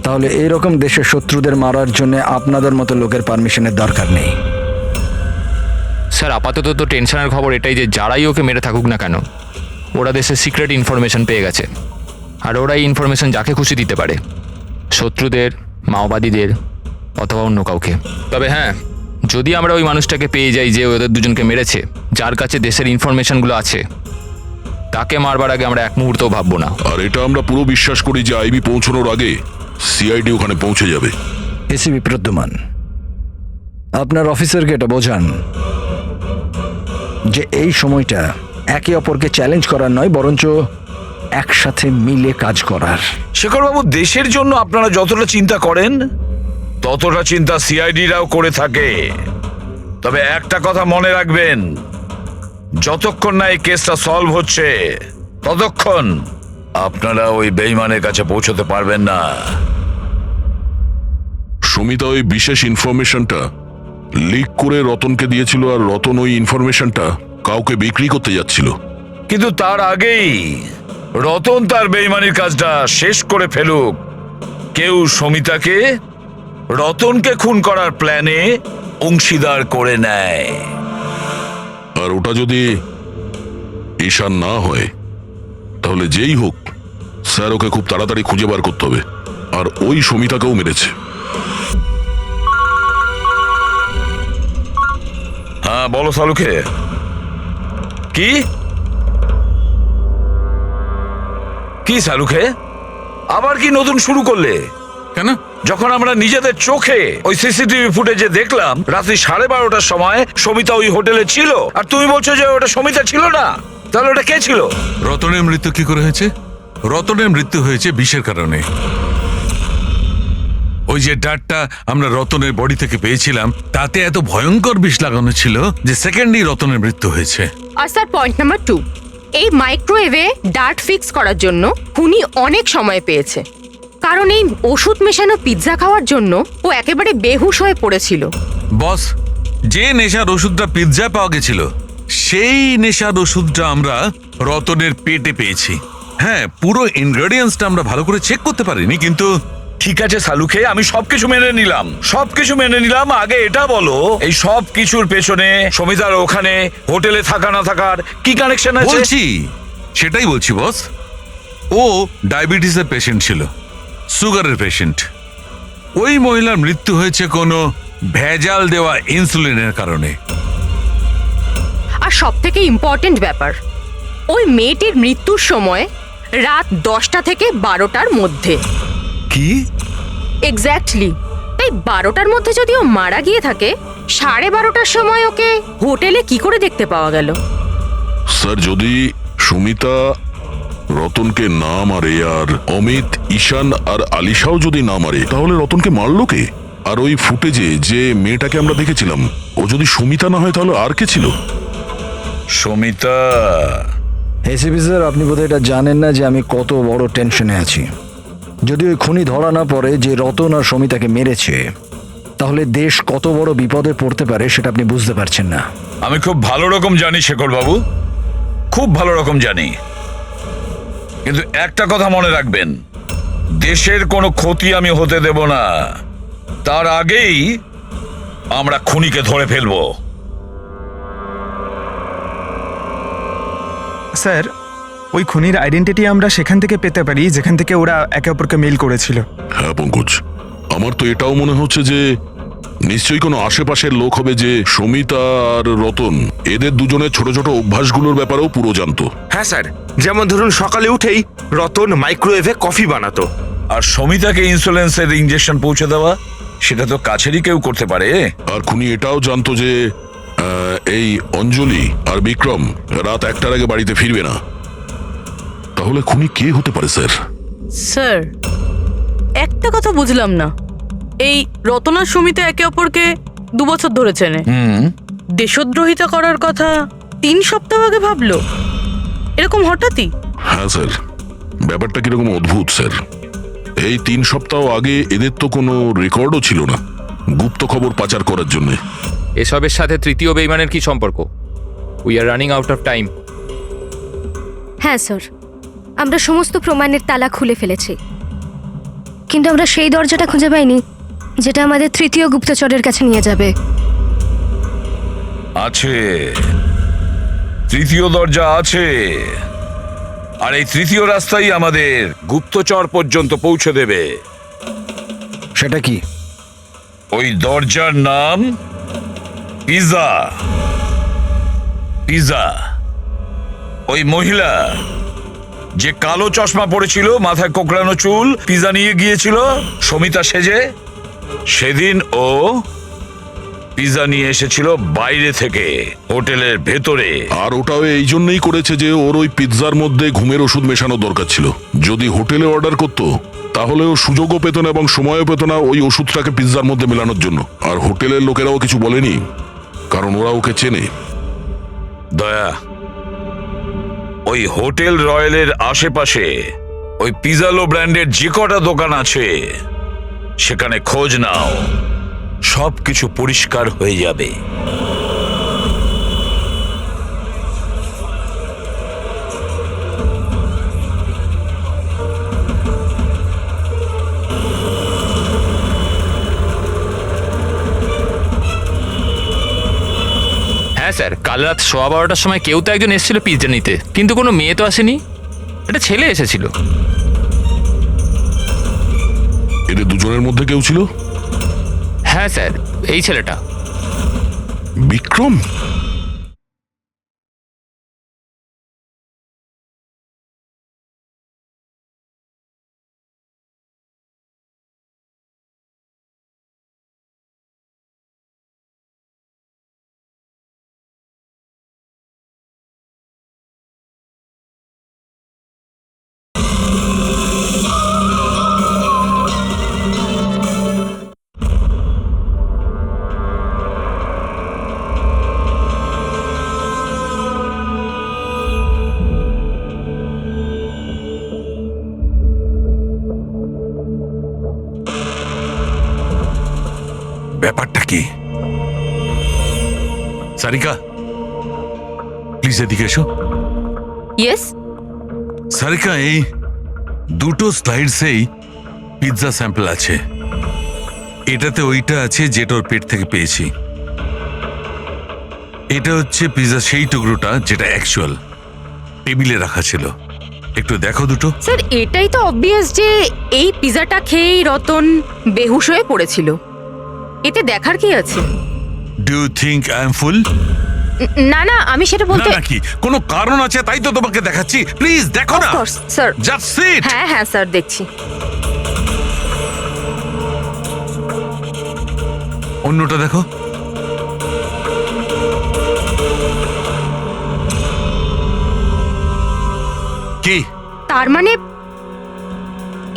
[SPEAKER 4] তাহলে এইরকম দেশের শত্রুদের মারার জন্য আপনাদের মতো লোকের পারমিশনের দরকার নেই।
[SPEAKER 2] স্যার, আপাতত তো টেনশনের খবর এটাই যে যারাই ওকে মেরে থাকুক না কেন, ওরা দেশের সিক্রেট ইনফরমেশন পেয়ে গেছে, আর ওরা এই ইনফরমেশন যাকে খুশি দিতে পারে, শত্রুদের, মাওবাদীদের অথবা অন্য কাউকে। তবে হ্যাঁ, যদি আমরা ওই মানুষটাকে পেয়ে যাই যে ওদের দুজনকে মেরেছে, যার কাছে দেশের ইনফরমেশনগুলো আছে, তাকে মারবার আগে আমরা এক মুহূর্তও ভাববো না।
[SPEAKER 8] আর এটা আমরা পুরো বিশ্বাস করি যে আইবি পৌঁছানোর আগে সিআইডি ওখানে পৌঁছে যাবে।
[SPEAKER 4] এসিপি প্রদ্যুমান, আপনার অফিসারকে এটা বোঝান যে এই সময়টা একে অপরকে চ্যালেঞ্জ করার নয়, বরঞ্চ একসাথে মিলে কাজ করার।
[SPEAKER 7] শেখরবাবু, দেশের জন্য আপনারা যতটা চিন্তা করেন ততটা চিন্তা সিআইডিরাও করে থাকে। তবে একটা কথা মনে রাখবেন, যতক্ষণ না এই কেসটা সলভ হচ্ছে ততক্ষণ আপনারা ওই বেইমানের কাছে পৌঁছতে পারবেন না।
[SPEAKER 8] সুমিতা ওই বিশেষ ইনফরমেশনটা লিক করে রতনকে দিয়েছিল, আর রতন ওই ইনফরমেশনটা কাউকে বিক্রি করতে যাচ্ছিল।
[SPEAKER 7] কিন্তু তার আগেই রতন তার বেইমানির কাজটা শেষ করে ফেলুক, কেউ সমিতাকে রতনকে খুন করার প্ল্যানে অংশীদার করে নেয়।
[SPEAKER 8] আর ওটা যদি ঈশান না হয় তাহলে যেই হোক স্যার ওকে খুব তাড়াতাড়ি খুঁজে বার করতে হবে। আর ওই সমিতাকেও মেরেছে।
[SPEAKER 7] হ্যাঁ বলো সালুকে। কি কি সালুকে, আবার কি নতুন শুরু করলে?
[SPEAKER 13] কেন?
[SPEAKER 7] যখন আমরা নিজেদের চোখে ওই সিসিটিভি ফুটেজে দেখলাম রাত্রি 12:30টার সময় সমিতা ওই হোটেলে ছিল, আর তুমি বলছো যে ওটা সমিতা ছিল না, তাহলে ওটা কে ছিল?
[SPEAKER 13] রতনের মৃত্যু কি করে হয়েছে? রতনের মৃত্যু হয়েছে বিষের কারণে। ওই যে ডাটটা আমরা রতনের বডি থেকে পেয়েছিলাম তাতে এত ভয়ঙ্কর বিষ লাগানো ছিল যে সেকেন্ডই রতনের মৃত্যু হয়েছে।
[SPEAKER 14] আর স্যার পয়েন্ট নাম্বার 2, এই মাইক্রোওয়েভে ডার্ট ফিক্স করার জন্য খুনি অনেক সময় পেয়েছে, কারণ এই ওষুধ মেশানো পিৎজা খাওয়ার জন্য ও একেবারে বেহুশ হয়ে পড়েছিল।
[SPEAKER 13] বস, যে নেশার ওষুধটা পিৎজা পাওয়া গেছিল সেই নেশার ওষুধটা আমরা রতনের পেটে পেয়েছি। হ্যাঁ, পুরো ইনগ্রেডিয়েন্টসটা আমরা ভালো করে চেক করতে পারিনি, কিন্তু
[SPEAKER 7] ঠিক আছে সালুকে, আমি সবকিছু মেনে নিলাম। আগে এটা বলো, এই সব কিছুর পেছনে সমিতার ওখানে হোটেলে থাকা না থাকার কি কানেকশন আছে?
[SPEAKER 13] সেটাই বলছি বস। ও ডায়াবেটিসের পেশেন্ট ছিল, সুগারের পেশেন্ট। ওই মহিলার মৃত্যু হয়েছে কোনো ভেজাল দেওয়া ইনসুলিনের কারণে।
[SPEAKER 14] আর সব থেকে ইম্পর্টেন্ট ব্যাপার, ওই মেয়েটির মৃত্যুর সময় রাত 10টা থেকে 12টার মধ্যে।
[SPEAKER 13] কি?
[SPEAKER 14] এক্স্যাক্টলি। তাই 12টার মধ্যে যদি ও মারা গিয়ে থাকে, 12:30টার সময় ওকে হোটেলে কি করে দেখতে পাওয়া গেল?
[SPEAKER 8] স্যার, যদি সুমিতা রতনকে না মারে আর অমিত, ঈশান আর আলিশাও যদি না মারে, তাহলে রতনকে মারলো কে? আর ওই ফুটেজে যে মেয়েটাকে আমরা দেখেছিলাম, ও যদি সুমিতা না হয় তাহলে আর কে ছিল?
[SPEAKER 7] সমিতা।
[SPEAKER 4] এসিপি স্যার, আপনি বোধহয় এটা জানেন না যে আমি কত বড় টেনশনে আছি। যদি ওই খুনি ধরা না পড়ে যে রতন আর সমিতাকে মেরেছে, তাহলে দেশ কত বড় বিপদে পড়তে পারে সেটা আপনি বুঝতে পারছেন না।
[SPEAKER 7] আমি খুব ভালো রকম জানি শেখর বাবু, খুব ভালো রকম জানি, কিন্তু একটা কথা মনে রাখবেন, দেশের কোনো ক্ষতি আমি হতে দেব না। তার আগেই আমরা খুনিকে ধরে ফেলবো।
[SPEAKER 9] স্যার, ওই খুনির আইডেন্টিটি আমরা সেখান থেকে পেতে পারি যেখান থেকে ওরা একে অপরকে মেল করেছিল।
[SPEAKER 8] হ্যাঁ পঙ্কজ, আমার তো এটাও মনে হচ্ছে যে নিশ্চয়ই কোনো আশেপাশের লোক হবে যে সমিতা আর রতন এদের দুজনের ছোট ছোট অভ্যাসগুলোর ব্যাপারেও পুরো জানতো।
[SPEAKER 13] হ্যাঁ স্যার, যেমন ধরুন সকালে উঠেই রতন মাইক্রোওয়েভে কফি বানাতো।
[SPEAKER 7] আর সমিতাকে ইনসুলেন্সের ইঞ্জেকশন পৌঁছে দেওয়া, সেটা তো কাছেরই কেউ করতে পারে।
[SPEAKER 8] আর খুনি এটাও জানতো যে এই অঞ্জলি আর বিক্রম রাত 1টার আগে বাড়িতে ফিরবে না। তাহলে খুনি কে হতে পারে স্যার?
[SPEAKER 10] স্যার, একটা কথা বুঝলাম না, এই রতনার সমিতি একে অপরকে 2 বছর ধরে চেনে, দেশদ্রোহিতা করার কথা 3 সপ্তাহ আগে ভাবলো, এরকম হঠাৎই?
[SPEAKER 8] হ্যাঁ স্যার, ব্যাপারটা কিরকম অদ্ভুত স্যার। এই 3 সপ্তাহ আগে এদের তো কোনো রেকর্ডও ছিল না গুপ্ত খবর পাচার করার জন্য।
[SPEAKER 2] এসবের সাথে তৃতীয় বেইমানের কি সম্পর্ক? We are running out of time.
[SPEAKER 3] হ্যাঁ স্যার, আমরা সমস্ত প্রমাণের তালা খুলে ফেলেছি, কিন্তু আমরা সেই দরজাটা খুঁজে পাইনি যেটা আমাদের তৃতীয় গুপ্তচরের কাছে নিয়ে যাবে।
[SPEAKER 7] আছে, তৃতীয় দরজা আছে, আর এই তৃতীয় রাস্তাই আমাদের গুপ্তচর পর্যন্ত পৌঁছে দেবে।
[SPEAKER 4] সেটা কি?
[SPEAKER 7] ওই দরজার নাম পিজা। পিজা। ওই মহিলা যে কালো চশমা পড়েছিল, মাথায় কোকড়ানো চুল, পিজা নিয়ে গিয়েছিল সমিতা সেজে, সেদিন ও পিজা নিয়ে এসেছিল বাইরে থেকে হোটেলের ভেতরে।
[SPEAKER 8] আর ওটাও এই জন্যই করেছে যে ওর ওই পিৎজার মধ্যে ঘুমের ওষুধ মেশানো দরকার ছিল। যদি হোটেলে অর্ডার করতো তাহলে ও সুযোগও পেত না এবং সময়ও পেত না ওই ওষুধটাকে পিৎজার মধ্যে মেলানোর জন্য। আর হোটেলের লোকেরাও কিছু বলেনি, কারণ ওরা ওকে চেনে।
[SPEAKER 7] দয়া, ওই হোটেল রয়্যালের আশেপাশে ওই পিজালো ব্র্যান্ডের যে কটা দোকান আছে সেখানে খোঁজ নাও, সব কিছু পরিষ্কার হয়ে যাবে।
[SPEAKER 2] হ্যাঁ স্যার, কাল রাত 12:15টার সময় কেউ তো একজন এসেছিল পিৎজা নিতে, কিন্তু কোনো মেয়ে তো আসেনি, একটা ছেলে এসেছিল।
[SPEAKER 8] এদের দুজনের মধ্যে কেউ ছিল?
[SPEAKER 2] হ্যাঁ স্যার, এই ছেলেটা।
[SPEAKER 8] বিক্রম?
[SPEAKER 13] ব্যাপারটা কি? সারিকা, প্লিজ এদিকে এসো।
[SPEAKER 14] ইয়েস।
[SPEAKER 13] সারিকা, এই দুটো স্লাইডসেই পিৎজা স্যাম্পল আছে। এটাতে ওইটা আছে যেটা ওর পেট থেকে পেয়েছি। এটা হচ্ছে পিৎজা সেই টুকরোটা যেটা অ্যাকচুয়াল টেবিলে রাখা ছিল। একটু দেখো দুটো।
[SPEAKER 14] স্যার, এটাই তো অবভিয়াস যে এই পিজাটা খেয়েই রতন বেহুশ হয়ে পড়েছিল। এতে দেখার কি আছে?
[SPEAKER 13] Do you think I am fool?
[SPEAKER 14] না না, আমি সেটা
[SPEAKER 13] না
[SPEAKER 14] বলতে।
[SPEAKER 13] নাকি কোনো কারণ আছে তাই তো তোমাকে দেখাচ্ছি। প্লিজ দেখো না।
[SPEAKER 14] Of course sir.
[SPEAKER 13] Just sit.
[SPEAKER 14] হ্যাঁ হ্যাঁ স্যার, দেখছি।
[SPEAKER 13] অন্যটা দেখো। কি?
[SPEAKER 14] তার মানে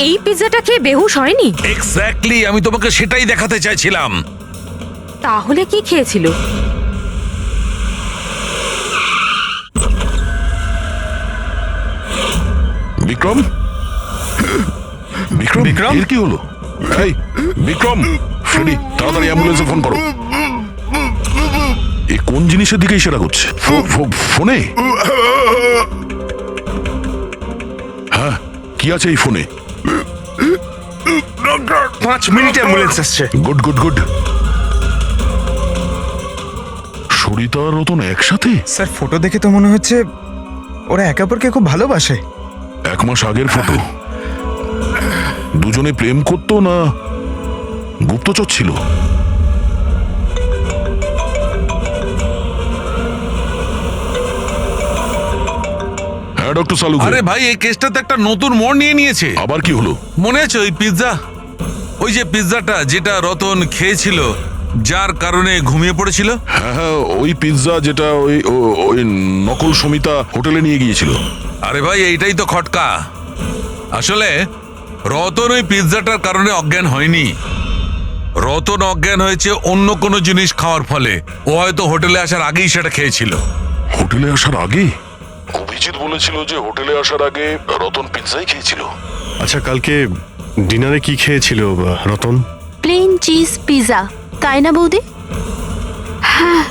[SPEAKER 14] এই পিজাটা খেয়ে বেহুশ হয়নি?
[SPEAKER 13] এক্স্যাক্টলি, আমি তোমাকে সেটাই দেখাতে চাইছিলাম।
[SPEAKER 14] তাহলে কি খেয়েছিল?
[SPEAKER 8] বিক্রম? বিক্রম?
[SPEAKER 9] বিক্রম?
[SPEAKER 8] এর কি হলো? এই বিক্রম, ফ্রেডি, তাড়াতাড়ি অ্যাম্বুলেন্সে ফোন করো। এ কোন জিনিসের দিকে ইশারা করছে? ফোনে? হ্যাঁ, কি আছে এই ফোনে?
[SPEAKER 9] 5 মিনিটে অ্যাম্বুলেন্স আসছে।
[SPEAKER 8] Good good good. সরিতা আর রতন একসাথে?
[SPEAKER 9] স্যার, ফটো দেখে তো মনে হচ্ছে ওরা একে অপরকে খুব ভালোবাসে।
[SPEAKER 8] 1 মাস আগের ফটো। দুজনে প্রেম করতো না গুপ্তচর ছিল? হ্যাঁ ডক্টর সালুকে।
[SPEAKER 13] আরে ভাই, এই কেসটা তো একটা নতুন মোড় নিয়ে নিয়েছে।
[SPEAKER 8] আবার কি হলো?
[SPEAKER 13] মনে আছে ওই পিৎজা, ওই যে পিৎজাটা যেটা রতন খেয়েছিল যার কারণে ঘুমিয়ে পড়েছিল?
[SPEAKER 8] হ্যাঁ হ্যাঁ, ওই পিৎজা যেটা ওই নকল সমিতা হোটেলে নিয়ে গিয়েছিল।
[SPEAKER 13] আরে ভাই, এইটাই তো খটকা। আসলে রতন ওই পিৎজাটার কারণে অজ্ঞান হয়নি। রতন অজ্ঞান হয়েছে অন্য কোনো জিনিস খাওয়ার ফলে। ও হয়তো হোটেলে আসার আগেই সেটা খেয়েছিল।
[SPEAKER 8] হোটেলে আসার আগে? অভিজিৎ বলেছিল যে হোটেলে আসার আগে রতন পিৎজাই খেয়েছিল।
[SPEAKER 6] আচ্ছা, কালকে ডিনারে কি খেয়েছিল রতন?
[SPEAKER 3] প্লেন চিজ পিজা, তাই না বৌদি? হ্যাঁ।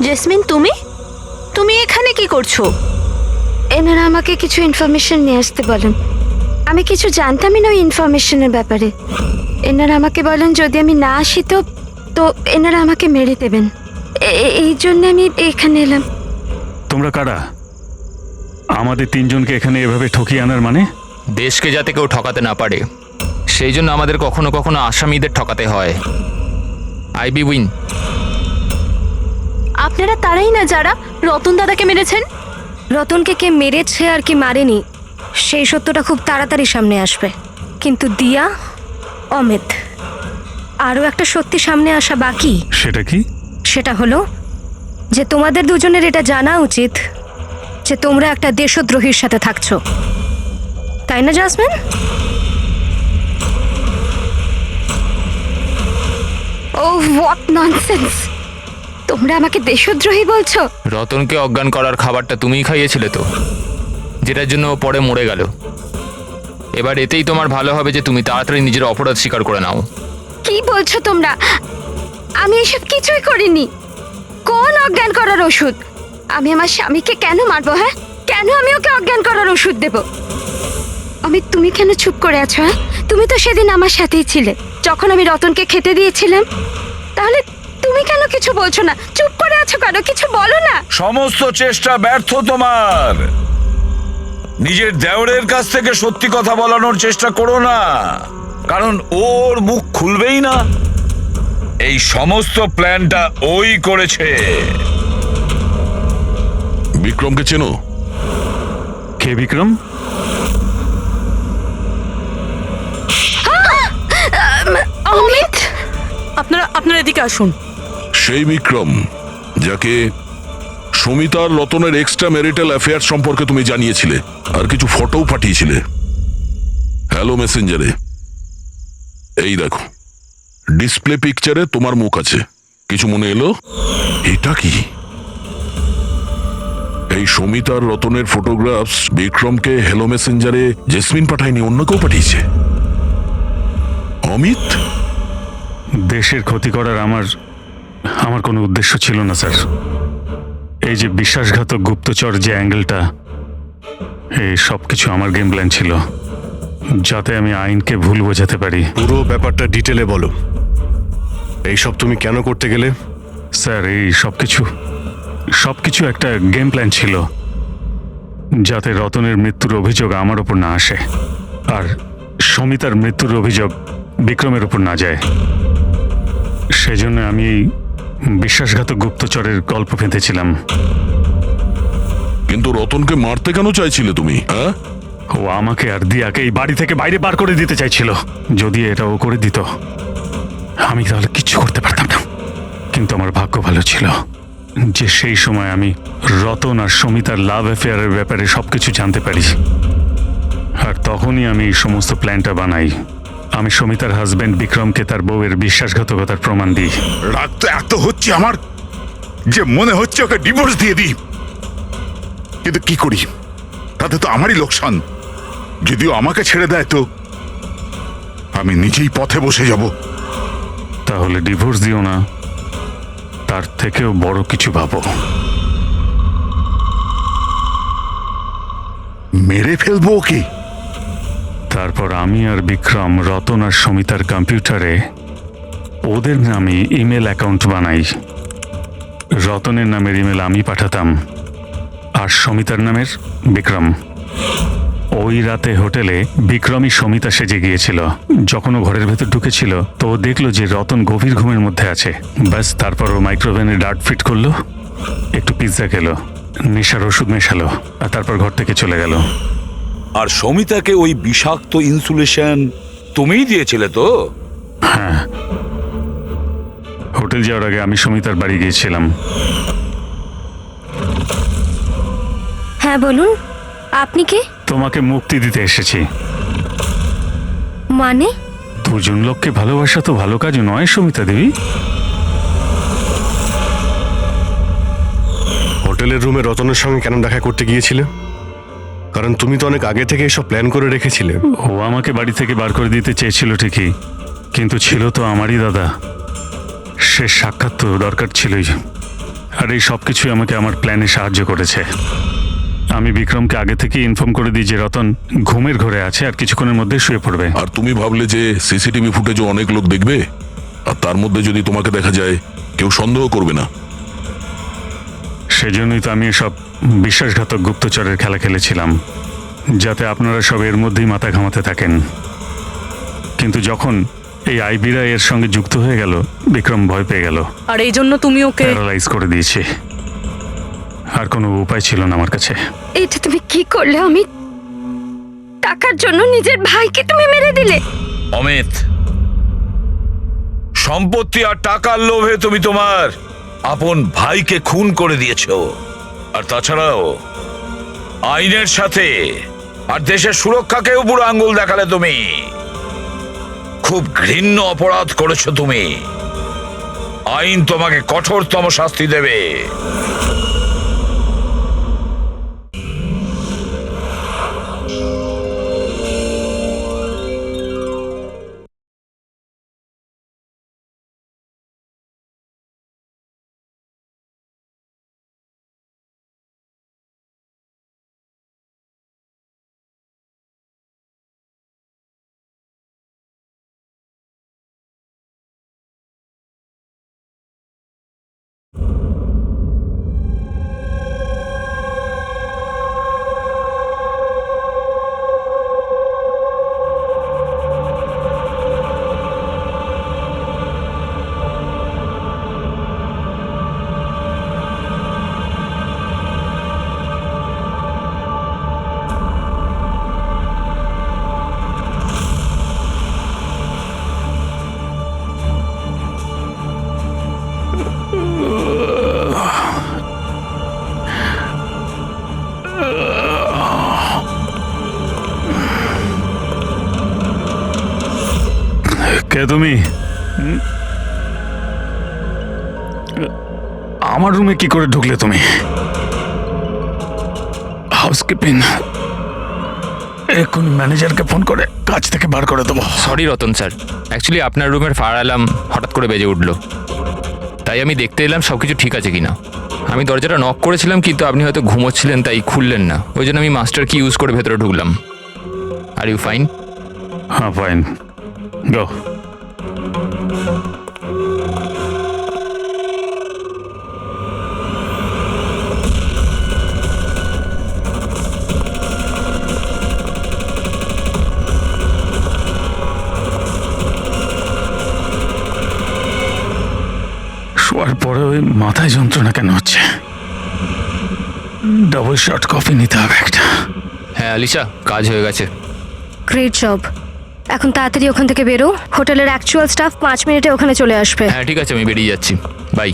[SPEAKER 3] জেসমিন, তুমি তুমি এখানে কি করছো? এনারা আমাকে কিছু ইনফরমেশন নিয়ে আসতে বলেন। আমি কিছু জানতামই না ওই ইনফরমেশনের ব্যাপারে। এনারা আমাকে বলেন যদি আমি না আসি তো এনারা আমাকে মেরে দেবেন। এই জন্য আমি এখানে এলাম।
[SPEAKER 1] তোমরা কারা? আমাদের তিনজনকে এখানে এভাবে ঠকিয়ে আনার মানে?
[SPEAKER 2] দেশকে যাতে কেউ ঠকাতে না পারে সেই জন্য আমাদের কখনো কখনো আসামিদের ঠকাতে হয়। আইবি উইন।
[SPEAKER 3] আপনারা তারাই না যারা রতন দাদাকে মেরেছেন? রতনকে কে মেরেছে আর কি মারেনি সেই সত্যটা খুব তাড়াতাড়ি সামনে আসবে। কিন্তু দিয়া, অমিত, আরও একটা সত্যি সামনে আসা বাকি।
[SPEAKER 1] সেটা কি?
[SPEAKER 3] সেটা হলো যে তোমাদের দুজনের এটা জানা উচিত যে তোমরা একটা দেশদ্রোহীর সাথে থাকছো, তাই না জাসমিন? O what nonsense! তোমরা আমাকে দেশদ্রোহী বলছো?
[SPEAKER 2] রতনকে অজ্ঞান করার খাবারটা তুমিই খাইয়েছিলে তো, যেটার জন্য ও পরে মরে গেল। এবার এতেই তোমার ভালো হবে যে তুমি তাড়াতাড়ি নিজের অপরাধ স্বীকার করে নাও।
[SPEAKER 3] কি বলছো তোমরা? আমি এসব কিছুই করিনি। কোন অজ্ঞান করার ওষুধ? আমি আমার স্বামীকে কেন মারবো? হ্যাঁ, কেন আমি ওকে অজ্ঞান করার ওষুধ দেব? তুমি কেন চুপ করে আছো? হ্যাঁ, তুমি তো সেদিন আমার সাথেই ছিলে যখন আমি রতনকে খেতে দিয়েছিলাম। তাহলে তুমি কেন কিছু বলছো না? চুপ করে আছো কেন? কিছু বলো না।
[SPEAKER 7] সমস্ত চেষ্টা ব্যর্থ তোমার। নিজের দেওরের কাছ থেকে সত্যি কথা বলানোর চেষ্টা করো না, কারণ ওর মুখ খুলবেই না। এই সমস্ত প্ল্যানটা ওই করেছে।
[SPEAKER 8] বিক্রমকে চেনো?
[SPEAKER 1] কে বিক্রম?
[SPEAKER 3] অমিত,
[SPEAKER 10] আপনারা এদিকে আসুন।
[SPEAKER 8] সেই বিক্রম যাকে সমিতার রতনের এক্সট্রা ম্যারিটাল অ্যাফেয়ার সম্পর্কে তুমি জানিয়েছিলে আর কিছু ফটোও পাঠিয়েছিলে হ্যালো মেসেঞ্জারে। এই দেখো, ডিসপ্লে পিকচারে তোমার মুখ আছে। কিছু মনে এলো? এটা কি? এই সমিতার রতনের ফটোগ্রাফস বিক্রমকে হ্যালো মেসেঞ্জারে জেসমিন পাঠায়নি, অন্য কেউ পাঠিয়েছে। অমিত?
[SPEAKER 1] দেশের ক্ষতি করার আমার কোনো উদ্দেশ্য ছিল না স্যার। এই যে বিশ্বাসঘাতক গুপ্তচর যে অ্যাঙ্গেলটা, এই সব কিছু আমার গেম প্ল্যান ছিল, যাতে আমি আইনকে ভুল বোঝাতে পারি।
[SPEAKER 6] পুরো ব্যাপারটা ডিটেলে বলো। এইসব তুমি কেন করতে গেলে?
[SPEAKER 1] স্যার, এই সবকিছু একটা গেম প্ল্যান ছিল, যাতে রতনের মৃত্যুর অভিযোগ আমার ওপর না আসে আর সমিতার মৃত্যুর অভিযোগ বিক্রমের ওপর না যায়। সেজন্য আমি এই বিশ্বাসঘাতক গুপ্তচরের গল্প পেতেছিলাম।
[SPEAKER 8] কিন্তু রতনকে মারতে কেন চাইছিলে তুমি? হ্যাঁ,
[SPEAKER 1] ও আমাকে আর দিয়াকে এই বাড়ি থেকে বাইরে বার করে দিতে চাইছিল। যদি এটা ও করে দিত আমি তাহলে কিচ্ছু করতে পারতাম না। কিন্তু আমার ভাগ্য ভালো ছিল যে সেই সময় আমি রতন আর সমিতার লাভ অ্যাফেয়ারের ব্যাপারে সবকিছু জানতে পারি। আর তখনই আমি এই সমস্ত প্ল্যানটা বানাই। আমি সমিতার হাজবেন্ড বিক্রমকে তার বউয়ের বিশ্বাসঘাতকতার প্রমাণ দিই।
[SPEAKER 12] রাগ তো এত হচ্ছে আমার যে মনে হচ্ছে ওকে ডিভোর্স দিয়ে দিই। কিন্তু কি করি, তাতে তো আমারই লোকসান। যদিও আমাকে ছেড়ে দেয় তো আমি নিজেই পথে বসে যাব।
[SPEAKER 1] তাহলে ডিভোর্স দিও না, তার থেকেও বড় কিছু ভাবো।
[SPEAKER 12] মেরে ফেলবো ওকে।
[SPEAKER 1] তারপর আমি আর বিক্রম রতন আর সমিতার কম্পিউটারে ওদের নামে ইমেল অ্যাকাউন্ট বানাই। রতনের নামের ইমেল আমি পাঠাতাম আর সমিতার নামের বিক্রম। ওই রাতে হোটেলে বিক্রমই সমিতা সেজে গিয়েছিল। যখন ও ঘরের ভেতর ঢুকেছিল তো ও দেখলো যে রতন গভীর ঘুমের মধ্যে আছে। ব্যাস, তারপর ও মাইক্রোওভেনে ডার্ট ফিট করলো, একটু পিৎজা খেলো, নেশার ওষুধ মেশালো আর তারপর ঘর থেকে চলে গেল।
[SPEAKER 7] আর সমিতাকে ওই বিষাক্ত ইনসুলেশন তুমিই দিয়েছিলে তো?
[SPEAKER 1] হ্যাঁ, হোটেল যাওয়ার আগে আমি সমিতার বাড়ি গিয়েছিলাম।
[SPEAKER 3] হ্যাঁ বলুন, আপনি কে?
[SPEAKER 1] তোমাকে মুক্তি দিতে এসেছি।
[SPEAKER 3] মানে?
[SPEAKER 1] দুজন লোককে ভালোবাসা তো ভালো কাজ নয় সমিতা দেবী।
[SPEAKER 6] হোটেলের রুমে রতনের সঙ্গে কেন দেখা করতে গিয়েছিলে? কারণ তুমি তো অনেক আগে থেকে এসব প্ল্যান করে রেখেছিলে।
[SPEAKER 1] ও আমাকে বাড়ি থেকে বার করে দিতে চেয়েছিল ঠিকই, কিন্তু ছিল তো আমারই দাদা। শেষ সাক্ষাৎ তো দরকার ছিলই। আর এই সব কিছুই আমাকে আমার প্ল্যানে সাহায্য করেছে। আমি বিক্রমকে আগে থেকে ইনফর্ম করে দিই যে রতন ঘুমের ঘরে আছে আর কিছুক্ষণের মধ্যে শুয়ে পড়বে।
[SPEAKER 8] আর তুমি ভাবলে যে সিসিটিভি ফুটেজও অনেক লোক দেখবে, আর তার মধ্যে যদি তোমাকে দেখা যায় কেউ সন্দেহ করবে না।
[SPEAKER 1] সেজন্যই তো আমি এসব বিশ্বাসঘাতক গুপ্তচরের খেলা খেলেছিলাম, যাতে আপনারা সব এর মধ্যেই মাথা ঘামাতে থাকেন। কিন্তু যখন এই আইবিরা এর সঙ্গে যুক্ত হয়ে গেল, বিক্রম ভয় পেয়ে গেল,
[SPEAKER 10] আর এই জন্য তুমি ওকে
[SPEAKER 1] প্যারালাইজ করে দিয়েছে। আর কোনো উপায় ছিল না আমার কাছে।
[SPEAKER 3] এটা তুমি কি করলে? আমি টাকার জন্য নিজের ভাইকে তুমি মেরে দিলে।
[SPEAKER 7] অমিত, সম্পত্তি আর টাকার লোভে তুমি তোমার আপন ভাইকে খুন করে দিয়েছো। আর তাছাড়াও আইনের সাথে আর দেশের সুরক্ষাকেও বুড়ো আঙ্গুল দেখালে তুমি। খুব ঘৃণ্য অপরাধ করেছো তুমি। আইন তোমাকে কঠোরতম শাস্তি দেবে।
[SPEAKER 1] কে তুমি? আমার রুমে কি করে ঢুকলে তুমি? হাউসকিপিং, এখন ম্যানেজারকে ফোন করে কাজ থেকে বার করে দেবো।
[SPEAKER 2] সরি রতন স্যার, অ্যাকচুয়ালি আপনার রুমের ফায়ার অ্যালার্ম হঠাৎ করে বেজে উঠলো, তাই আমি দেখতে এলাম সব কিছু ঠিক আছে কিনা। আমি দরজাটা নক করেছিলাম কিন্তু আপনি হয়তো ঘুমোচ্ছিলেন, তাই খুললেন না। ওই জন্য আমি মাস্টার কি ইউজ করে ভেতরে ঢুকলাম। Are you fine?
[SPEAKER 1] হ্যাঁ, ফাইন। গো। শোয়ার পরে ওই মাথায় যন্ত্রণা কেন হচ্ছে? ডাবল শট কফি নিতে হবে একটা।
[SPEAKER 2] হ্যাঁ আলিশা, কাজ হয়ে গেছে।
[SPEAKER 3] Great job. এখন তাড়াতাড়ি ওখান থেকে বেরো। হোটেলের অ্যাকচুয়াল স্টাফ 5 মিনিটে ওখানে চলে আসবে।
[SPEAKER 2] হ্যাঁ ঠিক আছে, আমি বেরিয়ে যাচ্ছি। বাই।